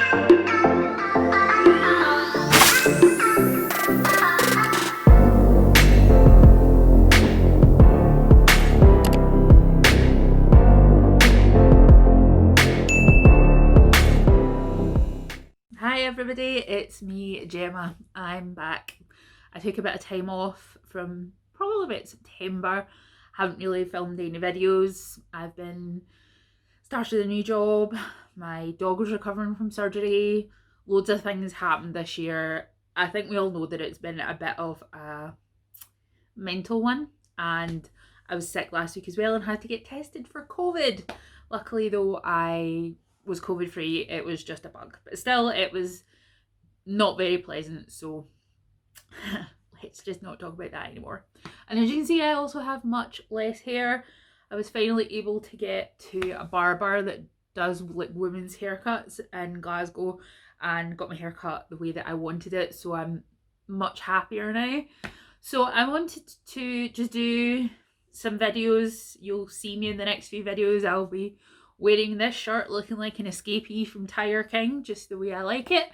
Hi everybody, it's me, Gemma. I'm back. I took a bit of time off from probably about September. Haven't really filmed any videos. I've been started a new job. My dog was recovering from surgery. Loads of things happened this year. I think we all know that it's been a bit of a mental one, and I was sick last week as well and had to get tested for COVID. Luckily though, I was COVID free. It was just a bug, but still it was not very pleasant, so let's just not talk about that anymore. And as you can see, I also have much less hair. I was finally able to get to a barber that does like women's haircuts in Glasgow and got my hair cut the way that I wanted it, so I'm much happier now. So I wanted to just do some videos. You'll see me in the next few videos. I'll be wearing this shirt looking like an escapee from Tiger King, just the way I like it.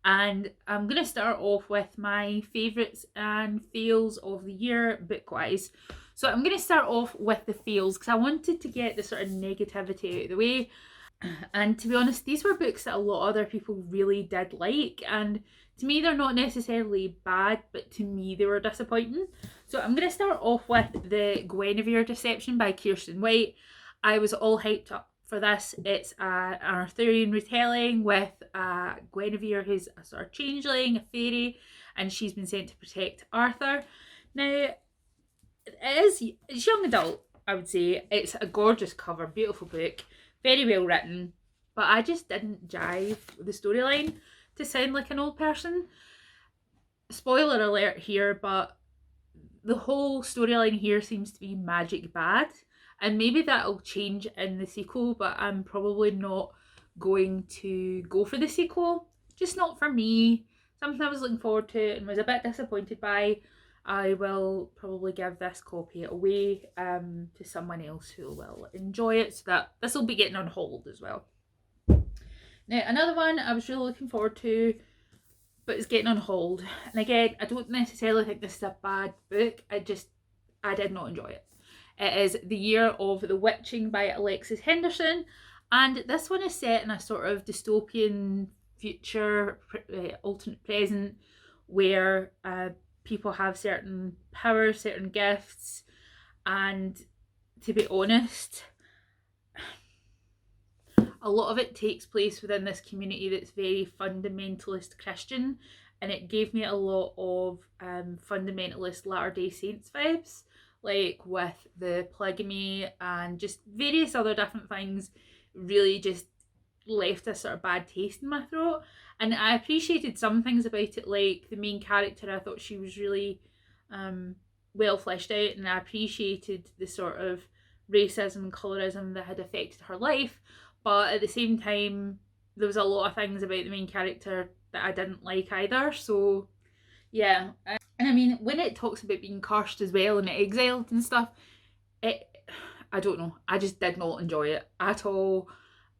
And I'm going to start off with my favourites and fails of the year book-wise. So I'm going to start off with the fails because I wanted to get the sort of negativity out of the way. And to be honest, these were books that a lot of other people really did like, and to me they're not necessarily bad, but to me they were disappointing. So I'm going to start off with the Guinevere Deception by Kiersten White. I was all hyped up for this. It's an Arthurian retelling with Guinevere, who's a sort of changeling, a fairy, and she's been sent to protect Arthur. Now, it's young adult, I would say. It's a gorgeous cover, beautiful book, very well written, but I just didn't jive with the storyline to sound like an old person. Spoiler alert here, but the whole storyline here seems to be magic bad, and maybe that'll change in the sequel, but I'm probably not going to go for the sequel. Just not for me. Something I was looking forward to and was a bit disappointed by. I will probably give this copy away to someone else who will enjoy it, so that this will be getting on hold as well. Now, another one I was really looking forward to, but it's getting on hold. And again, I don't necessarily think this is a bad book. I did not enjoy it. It is The Year of the Witching by Alexis Henderson. And this one is set in a sort of dystopian future, alternate present, where people have certain powers, certain gifts, and to be honest, a lot of it takes place within this community that's very fundamentalist Christian, and it gave me a lot of fundamentalist Latter-day Saints vibes, like with the polygamy and just various other different things. Really just left a sort of bad taste in my throat. And I appreciated some things about it, like the main character. I thought she was really well fleshed out, and I appreciated the sort of racism and colorism that had affected her life. But at the same time, there was a lot of things about the main character that I didn't like either. So yeah, and I mean, when it talks about being cursed as well and exiled and stuff, I don't know, I just did not enjoy it at all.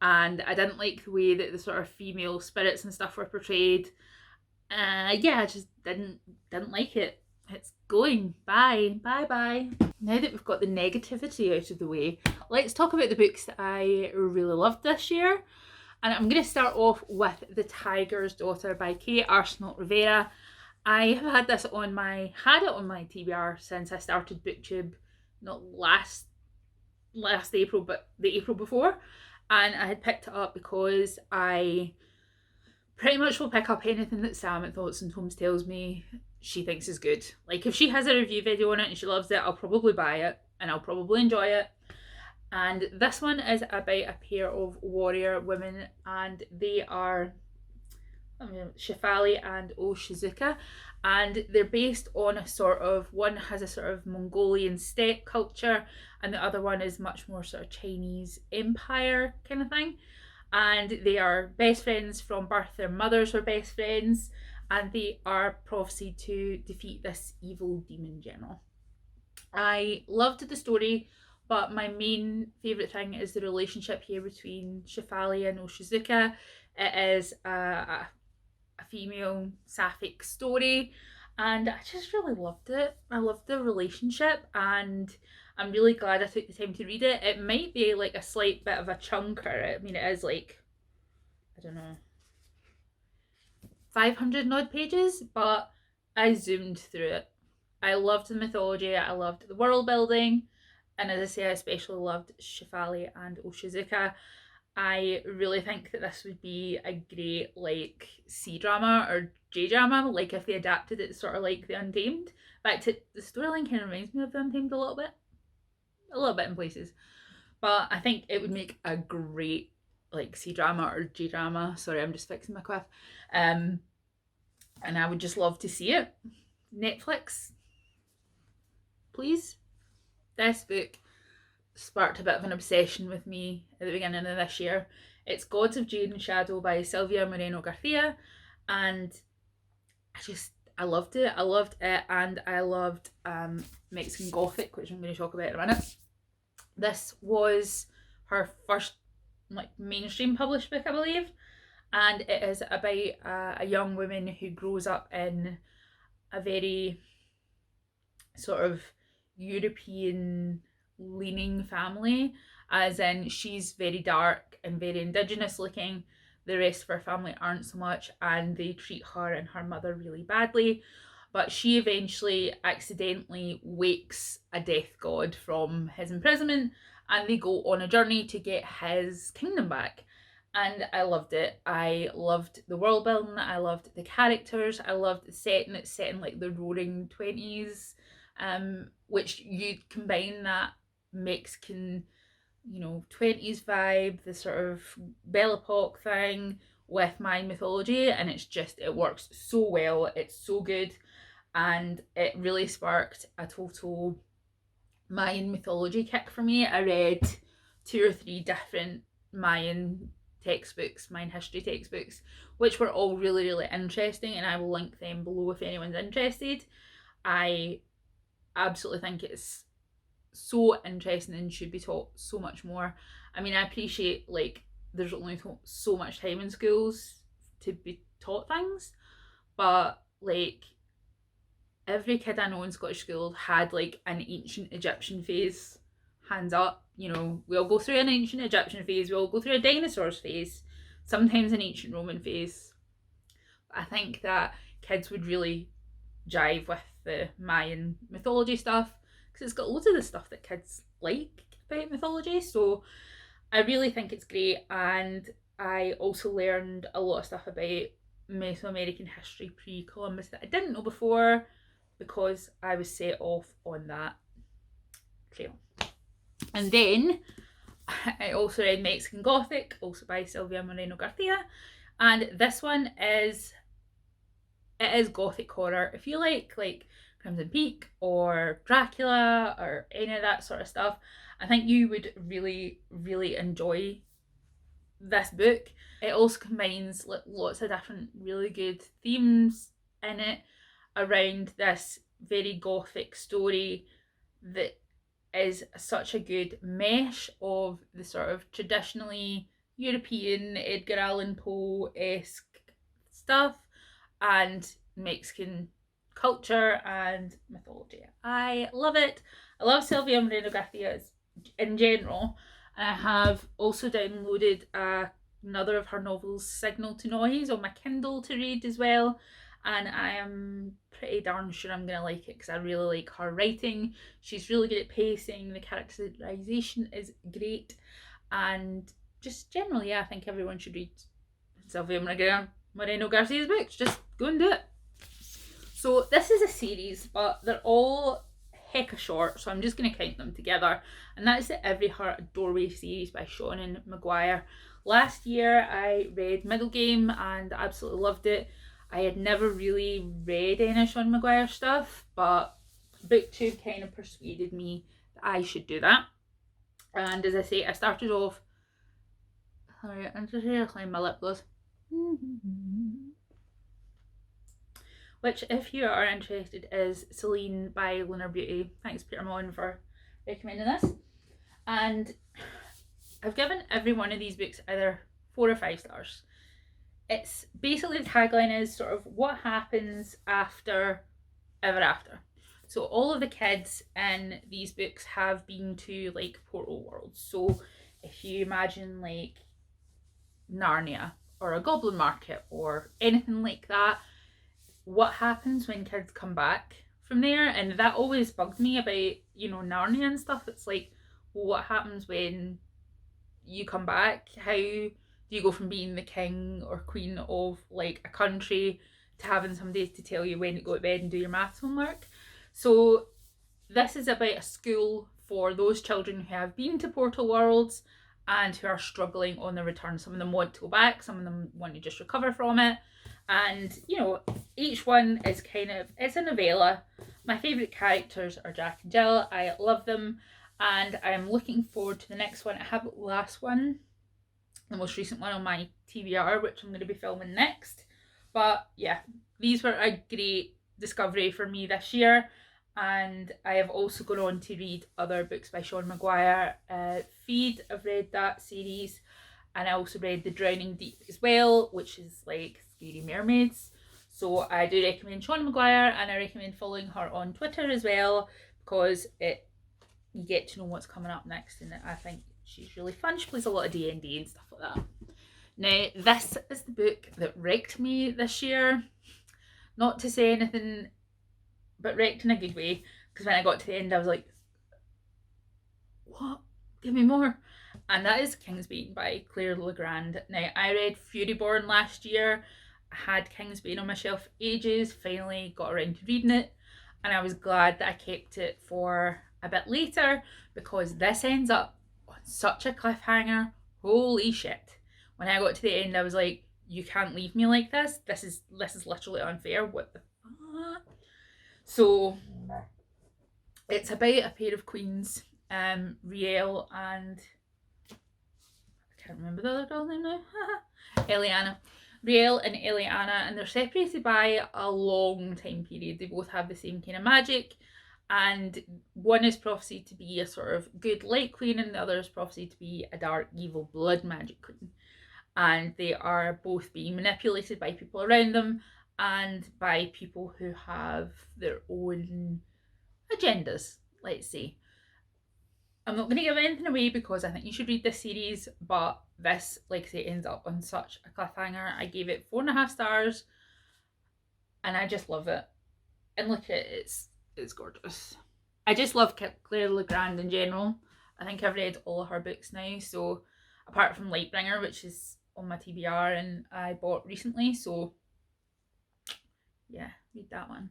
And I didn't like the way that the sort of female spirits and stuff were portrayed. Yeah, I just didn't like it. It's going. Bye. Bye. Now that we've got the negativity out of the way, let's talk about the books that I really loved this year. And I'm going to start off with The Tiger's Daughter by Kate Arsenault Rivera. I have had it on my TBR since I started BookTube, not last April, but the April before. And I had picked it up because I pretty much will pick up anything that Sam at Thoughts and Tomes tells me she thinks is good. Like, if she has a review video on it and she loves it, I'll probably buy it and I'll probably enjoy it. And this one is about a pair of warrior women, and they are Shefali and Oshizuka, and they're based on a sort of, one has a sort of Mongolian steppe culture and the other one is much more sort of Chinese empire kind of thing. And they are best friends from birth. Their mothers were best friends, and they are prophesied to defeat this evil demon general. I loved the story, but my main favourite thing is the relationship here between Shefali and Oshizuka. It is a female sapphic story, and I just really loved it. I loved the relationship, and I'm really glad I took the time to read it. It might be like a slight bit of a chunker. I mean, it is like, I don't know, 500 and odd pages, but I zoomed through it. I loved the mythology, I loved the world building, and as I say, I especially loved Shefali and Oshizuka. I really think that this would be a great like C drama or J drama, like if they adapted it sort of like The Untamed. In fact, the storyline kind of reminds me of The Untamed a little bit in places. But I think it would make a great like C drama or J drama. Sorry, I'm just fixing my quiff. And I would just love to see it. Netflix, please. This book sparked a bit of an obsession with me at the beginning of this year. It's Gods of Jade and Shadow by Silvia Moreno Garcia, and I loved it. I loved it, and I loved Mexican Gothic, which I'm going to talk about in a minute. This was her first like mainstream published book, I believe, and it is about a young woman who grows up in a very sort of European leaning family, as in she's very dark and very indigenous looking. The rest of her family aren't so much, and they treat her and her mother really badly. But she eventually accidentally wakes a death god from his imprisonment, and they go on a journey to get his kingdom back. And I loved it. I loved the world building, I loved the characters, I loved the setting. It's set in like the roaring 20s, which you combine that Mexican, 20s vibe, the sort of Belle Epoque thing with Mayan mythology, and it works so well. It's so good, and it really sparked a total Mayan mythology kick for me. I read 2 or 3 different Mayan textbooks, Mayan history textbooks, which were all really, really interesting, and I will link them below if anyone's interested. I absolutely think it's so interesting and should be taught so much more. I mean, I appreciate like there's only so much time in schools to be taught things, but like every kid I know in Scottish school had like an ancient Egyptian phase. Hands up, we all go through an ancient Egyptian phase, we all go through a dinosaurs phase, sometimes an ancient Roman phase. I think that kids would really jive with the Mayan mythology stuff, because it's got loads of the stuff that kids like about mythology. So I really think it's great, and I also learned a lot of stuff about Mesoamerican history pre-Columbus that I didn't know before, because I was set off on that trail. And then I also read Mexican Gothic, also by Silvia Moreno Garcia, and this one is Gothic horror. If you like Crimson Peak or Dracula or any of that sort of stuff, I think you would really, really enjoy this book. It also combines lots of different really good themes in it around this very Gothic story that is such a good mesh of the sort of traditionally European Edgar Allan Poe-esque stuff and Mexican culture and mythology. I love it. I love Silvia Moreno Garcia in general. I have also downloaded another of her novels, Signal to Noise, on my Kindle to read as well, and I am pretty darn sure I'm going to like it because I really like her writing. She's really good at pacing, the characterization is great, and just generally, I think everyone should read Silvia Moreno Garcia's books. Just go and do it. So this is a series, but they're all hecka short, so I'm just going to count them together, and that is the Every Heart a Doorway series by Seanan McGuire. Last year I read Middle Game and absolutely loved it. I had never really read any Seanan McGuire stuff, but booktube kind of persuaded me that I should do that. And as I say, I started off, sorry, I'm just here to climb my lip gloss. Which, if you are interested, is Celine by Lunar Beauty. Thanks, Peter Mullen, for recommending this. And I've given every one of these books either 4 or 5 stars. it's basically, the tagline is sort of what happens after ever after. So all of the kids in these books have been to like portal worlds. So if you imagine like Narnia or a goblin market or anything like that, what happens when kids come back from there? And that always bugged me about, you know, Narnia and stuff. It's like, well, what happens when you come back? How do you go from being the king or queen of like a country to having somebody to tell you when to go to bed and do your maths homework? So this is about a school for those children who have been to portal worlds and who are struggling on the return. Some of them want to go back, some of them want to just recover from it. And, you know, each one is kind of, it's a novella. My favourite characters are Jack and Jill. I love them. And I'm looking forward to the next one. I have the last one, the most recent one on my TBR, which I'm going to be filming next. But yeah, these were a great discovery for me this year. And I have also gone on to read other books by Sean Maguire. Feed, I've read that series. And I also read The Drowning Deep as well, which is like Scary Mermaids. So I do recommend Sean Maguire, and I recommend following her on Twitter as well, because you get to know what's coming up next, and I think she's really fun. She plays a lot of D&D and stuff like that. Now, this is the book that wrecked me this year. Not to say anything, but wrecked in a good way, because when I got to the end I was like, what? Give me more. And that is Kingsbane by Claire Legrand. Now, I read Furyborn last year. I had Kingsbane on my shelf for ages, finally got around to reading it, and I was glad that I kept it for a bit later, because this ends up on such a cliffhanger. Holy shit. When I got to the end I was like, you can't leave me like this. This is literally unfair. What the fuck? So it's about a pair of queens, Riel and I can't remember the other girl's name now. Eliana. Riel and Eliana, and they're separated by a long time period. They both have the same kind of magic, and one is prophesied to be a sort of good light queen, and the other is prophesied to be a dark evil blood magic queen. And they are both being manipulated by people around them and by people who have their own agendas, let's say. I'm not going to give anything away because I think you should read this series, but this, like I say, ends up on such a cliffhanger. I gave it 4.5 stars, and I just love it. And look at it, it's gorgeous. I just love Claire Legrand in general. I think I've read all of her books now, so apart from Lightbringer, which is on my TBR and I bought recently, so yeah, read that one.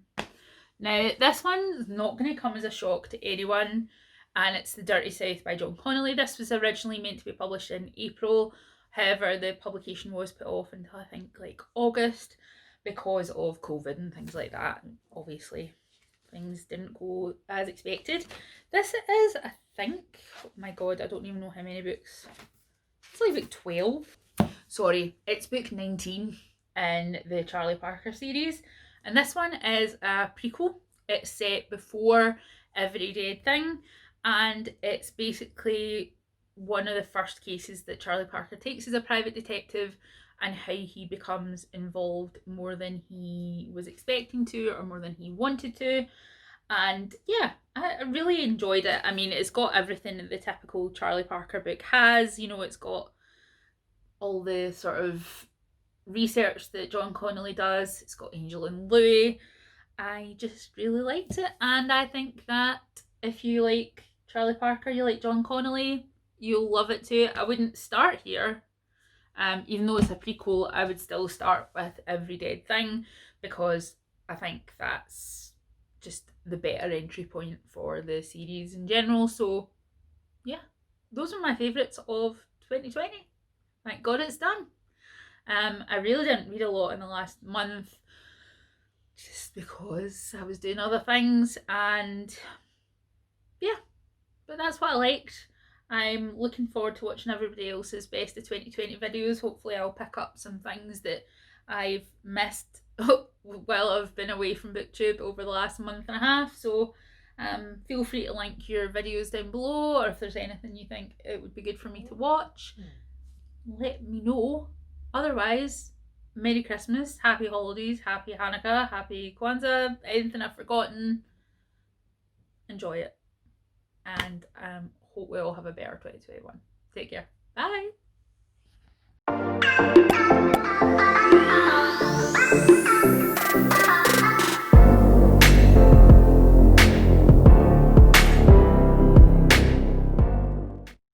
Now, this one's not going to come as a shock to anyone, and it's The Dirty South by John Connolly. This was originally meant to be published in April, however the publication was put off until I think like August because of COVID and things like that, and obviously things didn't go as expected. This is, I think, oh my god, I don't even know how many books. It's like book 12. Sorry, it's book 19 in the Charlie Parker series. And this one is a prequel. It's set before Every Dead Thing. And it's basically one of the first cases that Charlie Parker takes as a private detective, and how he becomes involved more than he was expecting to or more than he wanted to. And yeah, I really enjoyed it. I mean, it's got everything that the typical Charlie Parker book has. You know, it's got all the sort of research that John Connolly does. It's got Angel and Louis. I just really liked it, and I think that if you like Charlie Parker, you like John Connolly, you'll love it too. I wouldn't start here. Even though it's a prequel, I would still start with Every Dead Thing, because I think that's just the better entry point for the series in general. So yeah, those are my favourites of 2020. Thank God it's done. I really didn't read a lot in the last month, just because I was doing other things, and yeah, but that's what I liked. I'm looking forward to watching everybody else's best of 2020 videos. Hopefully I'll pick up some things that I've missed while I've been away from BookTube over the last month and a half. So feel free to link your videos down below, or if there's anything you think it would be good for me to watch, let me know. Otherwise, Merry Christmas, Happy Holidays, Happy Hanukkah, Happy Kwanzaa, anything I've forgotten. Enjoy it. And hope we all have a better 2021. Take care. Bye.